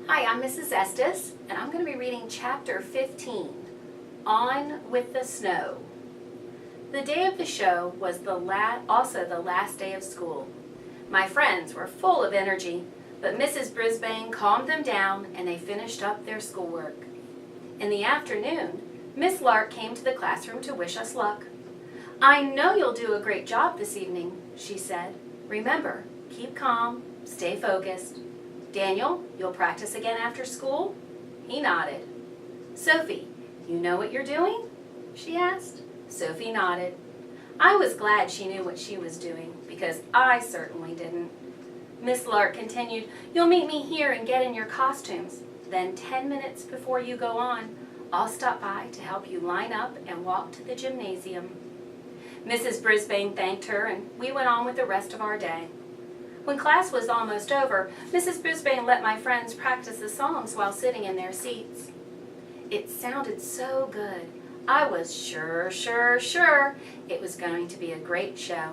Hi, I'm Mrs. Estes, and I'm going to be reading Chapter 15, On with the Snow. The day of the show was also the last day of school. My friends were full of energy, but Mrs. Brisbane calmed them down and they finished up their schoolwork. In the afternoon, Miss Lark came to the classroom to wish us luck. "I know you'll do a great job this evening," she said. "Remember, keep calm, stay focused. Daniel, you'll practice again after school?" He nodded. "Sophie, you know what you're doing?" she asked. Sophie nodded. I was glad she knew what she was doing, because I certainly didn't. Miss Lark continued, "You'll meet me here and get in your costumes. Then 10 minutes before you go on, I'll stop by to help you line up and walk to the gymnasium." Mrs. Brisbane thanked her, and we went on with the rest of our day. When class was almost over, Mrs. Brisbane let my friends practice the songs while sitting in their seats. It sounded so good. I was sure it was going to be a great show.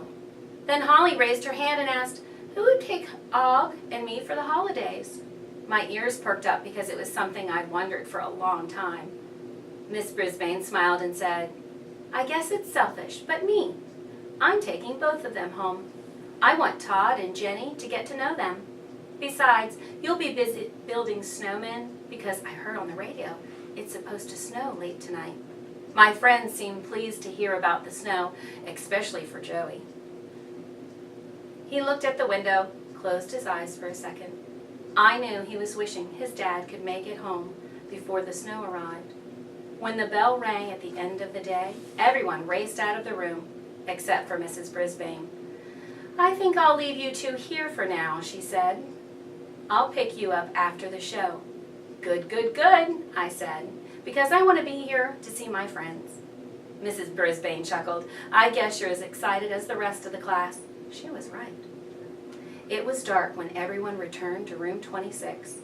Then Holly raised her hand and asked, "Who would take Og and me for the holidays?" My ears perked up because it was something I'd wondered for a long time. Miss Brisbane smiled and said, "I guess it's selfish, but me. I'm taking both of them home. I want Todd and Jenny to get to know them. Besides, you'll be busy building snowmen because I heard on the radio it's supposed to snow late tonight." My friends seemed pleased to hear about the snow, especially for Joey. He looked at the window, closed his eyes for a second. I knew he was wishing his dad could make it home before the snow arrived. When the bell rang at the end of the day, everyone raced out of the room, except for Mrs. Brisbane. "I think I'll leave you two here for now," she said. "I'll pick you up after the show." Good, I said, because I want to be here to see my friends. Mrs. Brisbane chuckled. "I guess you're as excited as the rest of the class." She was right. It was dark when everyone returned to room 26.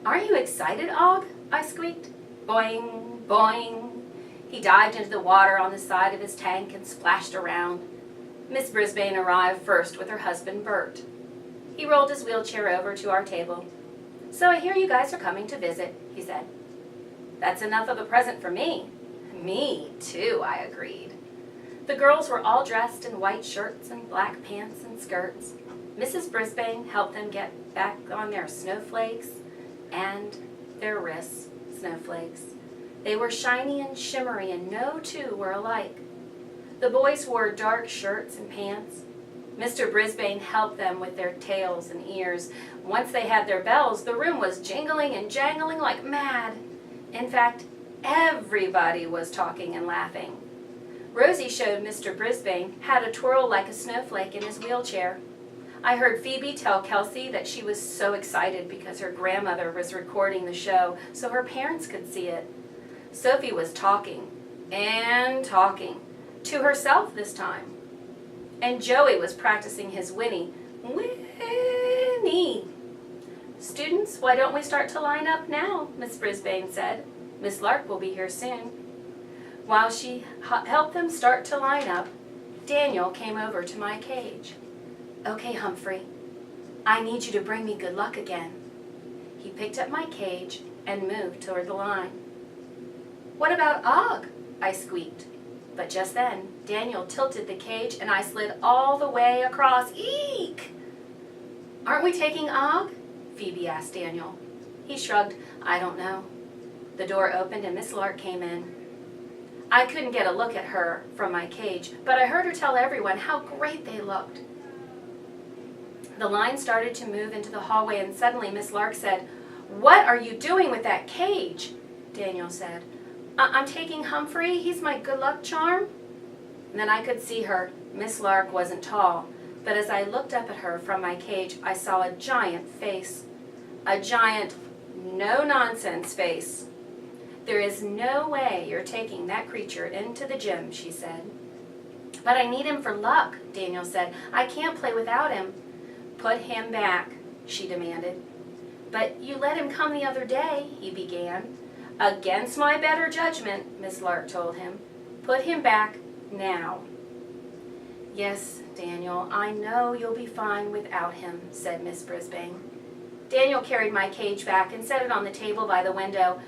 "Aren't you excited, Og?" I squeaked. Boing, boing. He dived into the water on the side of his tank and splashed around. Miss Brisbane arrived first with her husband, Bert. He rolled his wheelchair over to our table. "So I hear you guys are coming to visit," he said. "That's enough of a present for me." "Me, too," I agreed. The girls were all dressed in white shirts and black pants and skirts. Mrs. Brisbane helped them get back on their snowflakes and their wrists, snowflakes. They were shiny and shimmery, and no two were alike. The boys wore dark shirts and pants. Mr. Brisbane helped them with their tails and ears. Once they had their bells, the room was jingling and jangling like mad. In fact, everybody was talking and laughing. Rosie showed Mr. Brisbane how to twirl like a snowflake in his wheelchair. I heard Phoebe tell Kelsey that she was so excited because her grandmother was recording the show so her parents could see it. Sophie was talking and talking. To herself this time. And Joey was practicing his whinny. Whinny. "Students, why don't we start to line up now?" Miss Brisbane said. "Miss Lark will be here soon." While she helped them start to line up, Daniel came over to my cage. "Okay, Humphrey, I need you to bring me good luck again." He picked up my cage and moved toward the line. "What about Og?" I squeaked. But just then, Daniel tilted the cage and I slid all the way across. Eek! "Aren't we taking Og?" Phoebe asked Daniel. He shrugged. "I don't know." The door opened and Miss Lark came in. I couldn't get a look at her from my cage, but I heard her tell everyone how great they looked. The line started to move into the hallway and suddenly Miss Lark said, "What are you doing with that cage?" Daniel said, I'm taking Humphrey. He's my good luck charm." And then I could see her. Miss Lark wasn't tall, but as I looked up at her from my cage, I saw a giant face. A giant, no-nonsense face. "There is no way you're taking that creature into the gym," she said. "But I need him for luck," Daniel said. "I can't play without him." "Put him back," she demanded. "But you let him come the other day," he began. "Against my better judgment," Miss Lark told him. "Put him back now." "Yes, Daniel, I know you'll be fine without him," said Miss Brisbane. Daniel carried my cage back and set it on the table by the window.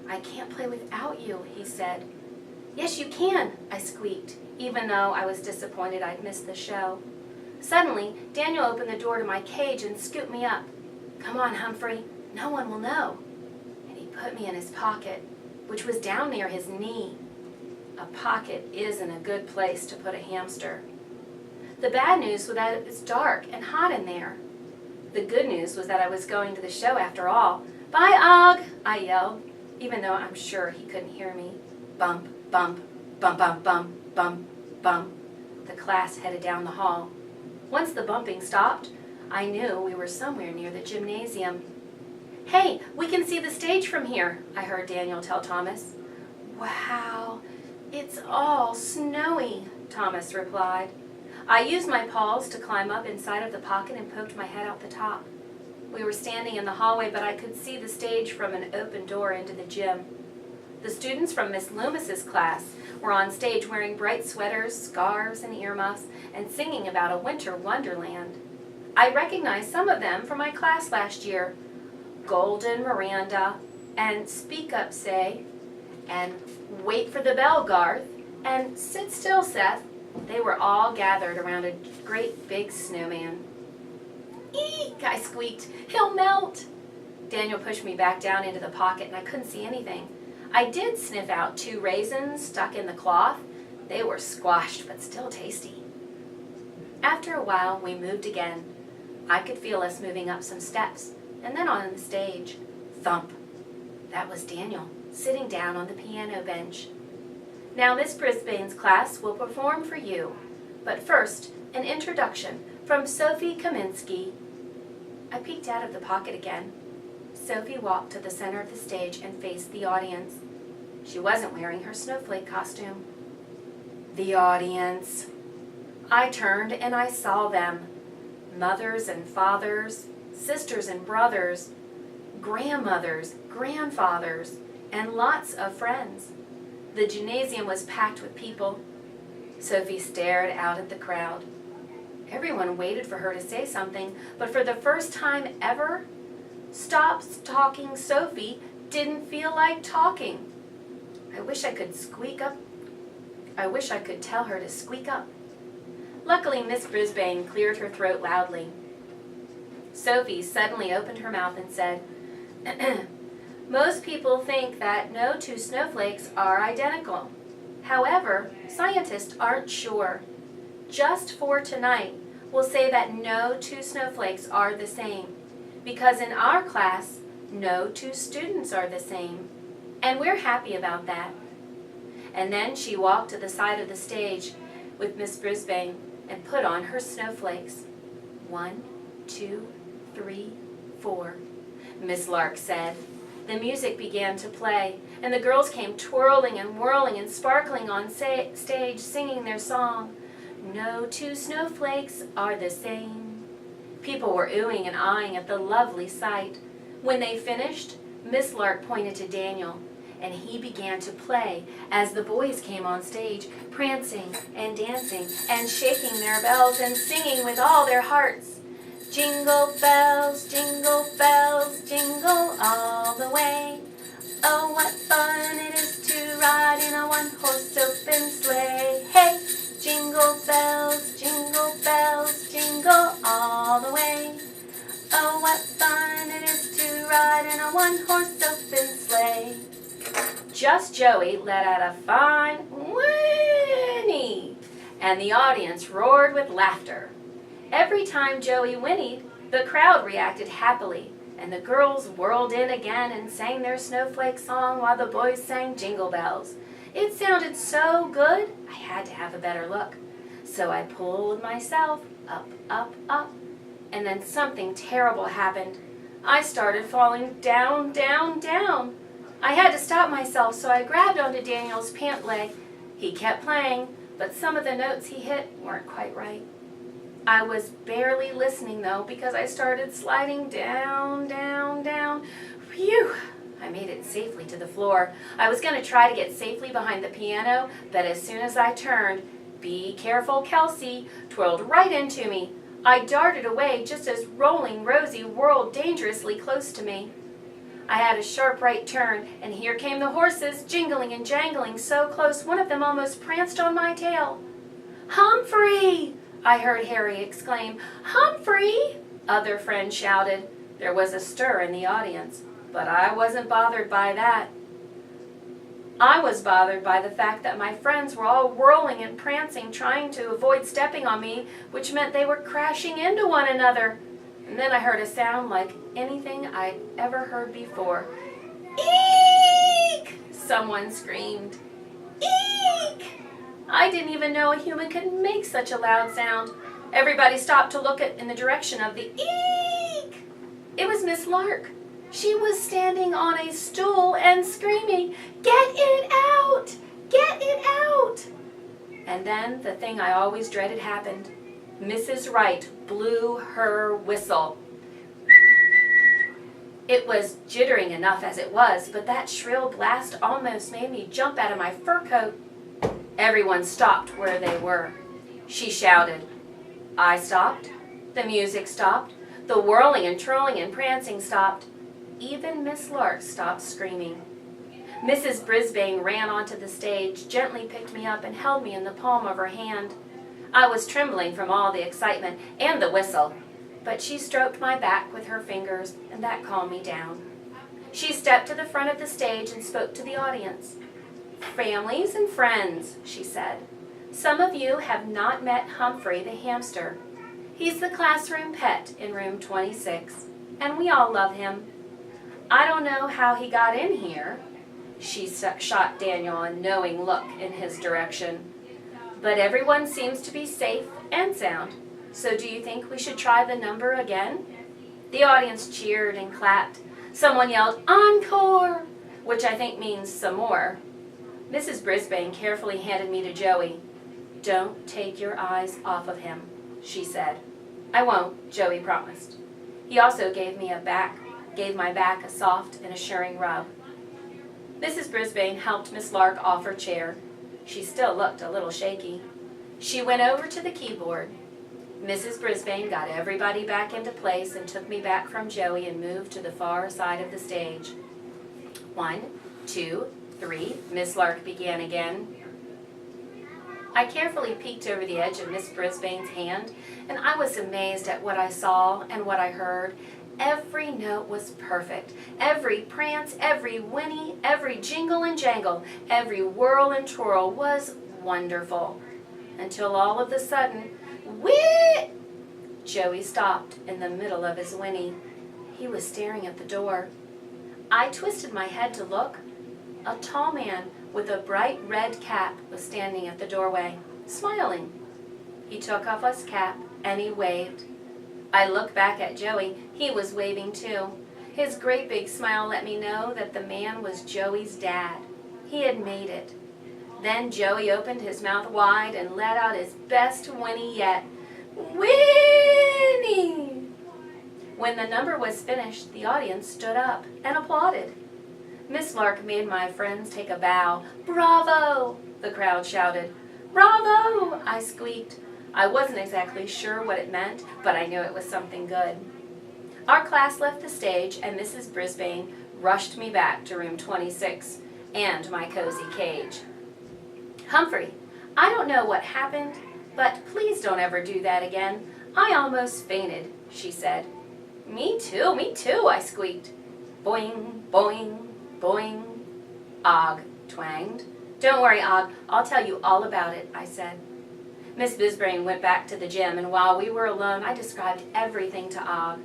"I can't play without you," he said. "Yes, you can," I squeaked, even though I was disappointed I'd missed the show. Suddenly, Daniel opened the door to my cage and scooped me up. "Come on, Humphrey, no one will know." And he put me in his pocket, which was down near his knee. A pocket isn't a good place to put a hamster. The bad news was that it was dark and hot in there. The good news was that I was going to the show after all. "Bye, Og," I yelled, even though I'm sure he couldn't hear me. Bump, bump, bump, bump, bump, bump, bump. The class headed down the hall. Once the bumping stopped, I knew we were somewhere near the gymnasium. "Hey, we can see the stage from here," I heard Daniel tell Thomas. "Wow, it's all snowy," Thomas replied. I used my paws to climb up inside of the pocket and poked my head out the top. We were standing in the hallway, but I could see the stage from an open door into the gym. The students from Miss Loomis's class were on stage wearing bright sweaters, scarves, and earmuffs, and singing about a winter wonderland. I recognized some of them from my class last year. Golden Miranda, and Speak Up Say, and Wait for the Bell Garth, and Sit Still Seth. They were all gathered around a great big snowman. "Eek!" I squeaked. "He'll melt!" Daniel pushed me back down into the pocket and I couldn't see anything. I did sniff out 2 raisins stuck in the cloth. They were squashed but still tasty. After a while, we moved again. I could feel us moving up some steps and then on the stage. Thump. That was Daniel, sitting down on the piano bench. "Now Miss Brisbane's class will perform for you. But first, an introduction from Sophie Kaminsky." I peeked out of the pocket again. Sophie walked to the center of the stage and faced the audience. She wasn't wearing her snowflake costume. The audience. I turned and I saw them. Mothers and fathers, sisters and brothers, grandmothers, grandfathers, and lots of friends. The gymnasium was packed with people. Sophie stared out at the crowd. Everyone waited for her to say something, but for the first time ever, Stop Talking Sophie didn't feel like talking. I wish I could tell her to squeak up. Luckily, Miss Brisbane cleared her throat loudly. Sophie suddenly opened her mouth and said, "Most people think that no 2 snowflakes are identical. However, scientists aren't sure. Just for tonight, we'll say that no 2 snowflakes are the same, because in our class, no 2 students are the same, and we're happy about that." And then she walked to the side of the stage with Miss Brisbane and put on her snowflakes. 1, 2, 3, 4, Miss Lark said. The music began to play, and the girls came twirling and whirling and sparkling on stage, singing their song. No 2 snowflakes are the same. People were oohing and aahing at the lovely sight. When they finished, Miss Lark pointed to Daniel, and he began to play as the boys came on stage, prancing and dancing and shaking their bells and singing with all their hearts. Jingle bells, jingle all the way. Oh, what fun it is to ride in a 1-horse open sleigh. Hey, jingle bells, jingle all the way. Oh, what fun it is to ride in a 1-horse open sleigh. Just Joey let out a fine whinny, and the audience roared with laughter. Every time Joey whinnied, the crowd reacted happily, and the girls whirled in again and sang their snowflake song while the boys sang Jingle Bells. It sounded so good, I had to have a better look. So I pulled myself up, up, up, and then something terrible happened. I started falling down, down, down. I had to stop myself, so I grabbed onto Daniel's pant leg. He kept playing, but some of the notes he hit weren't quite right. I was barely listening, though, because I started sliding down, down, down. Phew! I made it safely to the floor. I was going to try to get safely behind the piano, but as soon as I turned, "Be careful, Kelsey," twirled right into me. I darted away just as Rolling Rosie whirled dangerously close to me. I had a sharp right turn, and here came the horses, jingling and jangling so close one of them almost pranced on my tail. "Humphrey!" I heard Harry exclaim. "Humphrey!" Other friends shouted. There was a stir in the audience, but I wasn't bothered by that. I was bothered by the fact that my friends were all whirling and prancing, trying to avoid stepping on me, which meant they were crashing into one another. And then I heard a sound like anything I'd ever heard before. "Eek!" Someone screamed. "Eek!" I didn't even know a human could make such a loud sound. Everybody stopped to look in the direction of the eek. It was Miss Lark. She was standing on a stool and screaming, "Get it out! Get it out!" And then the thing I always dreaded happened. Mrs. Wright blew her whistle. It was jittering enough as it was, but that shrill blast almost made me jump out of my fur coat. Everyone stopped where they were. She shouted. I stopped. The music stopped. The whirling and twirling and prancing stopped. Even Miss Lark stopped screaming. Mrs. Brisbane ran onto the stage, gently picked me up, and held me in the palm of her hand. I was trembling from all the excitement and the whistle, but she stroked my back with her fingers, and that calmed me down. She stepped to the front of the stage and spoke to the audience. "Families and friends," she said, "some of you have not met Humphrey the hamster. He's the classroom pet in room 26, and we all love him. I don't know how he got in here." She shot Daniel a knowing look in his direction. "But everyone seems to be safe and sound. So do you think we should try the number again?" The audience cheered and clapped. Someone yelled, "Encore!" which I think means some more. Mrs. Brisbane carefully handed me to Joey. "Don't take your eyes off of him," she said. "I won't," Joey promised. He also gave my back a soft and assuring rub. Mrs. Brisbane helped Miss Lark off her chair. She still looked a little shaky. She went over to the keyboard. Mrs. Brisbane got everybody back into place and took me back from Joey and moved to the far side of the stage. 1, 2, 3, Miss Lark began again. I carefully peeked over the edge of Miss Brisbane's hand, and I was amazed at what I saw and what I heard. Every note was perfect. Every prance, every whinny, every jingle and jangle, every whirl and twirl was wonderful. Until all of a sudden, whee! Joey stopped in the middle of his whinny. He was staring at the door. I twisted my head to look. A tall man with a bright red cap was standing at the doorway, smiling. He took off his cap and he waved. I looked back at Joey. He was waving too. His great big smile let me know that the man was Joey's dad. He had made it. Then Joey opened his mouth wide and let out his best whinny yet. Whinny! When the number was finished, the audience stood up and applauded. Miss Lark made my friends take a bow. "Bravo!" the crowd shouted. "Bravo!" I squeaked. I wasn't exactly sure what it meant, but I knew it was something good. Our class left the stage, and Mrs. Brisbane rushed me back to room 26 and my cozy cage. "Humphrey, I don't know what happened, but please don't ever do that again. I almost fainted," she said. Me too, I squeaked. Boing, boing, boing. Og twanged. "Don't worry, Og, I'll tell you all about it," I said. Miss Brisbane went back to the gym, and while we were alone, I described everything to Og.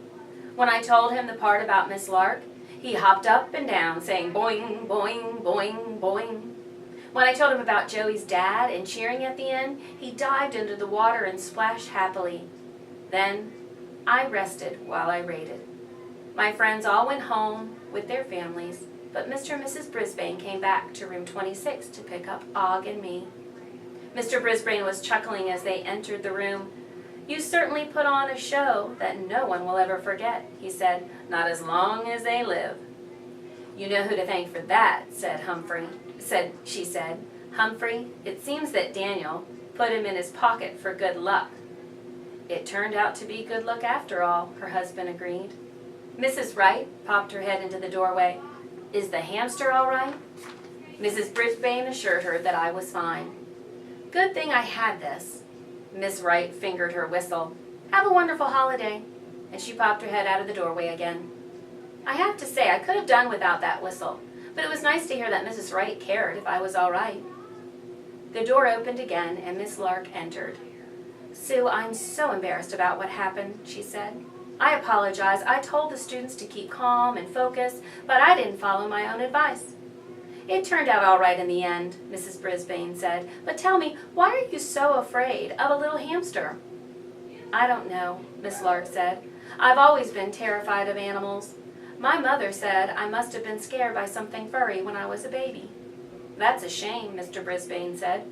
When I told him the part about Miss Lark, he hopped up and down, saying boing, boing, boing, boing. When I told him about Joey's dad and cheering at the end, he dived into the water and splashed happily. Then I rested while I rated. My friends all went home with their families, but Mr. and Mrs. Brisbane came back to room 26 to pick up Og and me. Mr. Brisbane was chuckling as they entered the room. "You certainly put on a show that no one will ever forget," he said, "not as long as they live." "You know who to thank for that," she said. "Humphrey, it seems that Daniel put him in his pocket for good luck." It turned out to be good luck after all, her husband agreed. Mrs. Wright popped her head into the doorway. Is the hamster all right? Mrs. Brisbane assured her that I was fine. Good thing I had this. Miss Wright fingered her whistle. Have a wonderful holiday. And she popped her head out of the doorway again. I have to say, I could have done without that whistle, but it was nice to hear that Mrs. Wright cared if I was all right. The door opened again, and Miss Lark entered. Sue, I'm so embarrassed about what happened, she said. I apologize. I told the students to keep calm and focus, but I didn't follow my own advice. It turned out all right in the end, Mrs. Brisbane said, but tell me, why are you so afraid of a little hamster? I don't know, Miss Lark said. I've always been terrified of animals. My mother said I must have been scared by something furry when I was a baby. That's a shame, Mr. Brisbane said.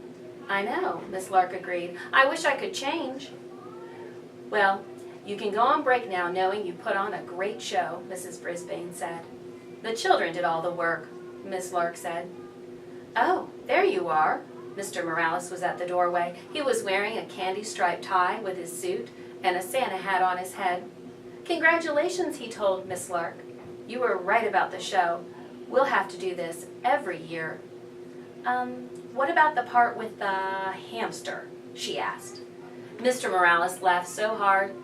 I know, Miss Lark agreed. I wish I could change. Well, you can go on break now knowing you put on a great show, Mrs. Brisbane said. The children did all the work, Miss Lark said. Oh, there you are. Mr. Morales was at the doorway. He was wearing a candy-striped tie with his suit and a Santa hat on his head. Congratulations, he told Miss Lark. You were right about the show. We'll have to do this every year. What about the part with the hamster? She asked. Mr. Morales laughed so hard,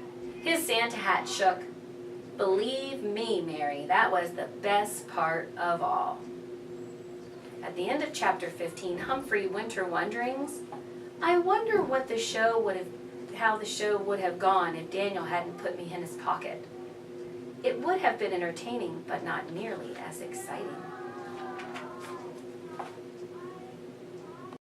his Santa hat shook. Believe me, Mary, that was the best part of all. At the end of chapter 15, Humphrey Winter Wonderings. I wonder what the show how the show would have gone if Daniel hadn't put me in his pocket. It would have been entertaining, but not nearly as exciting.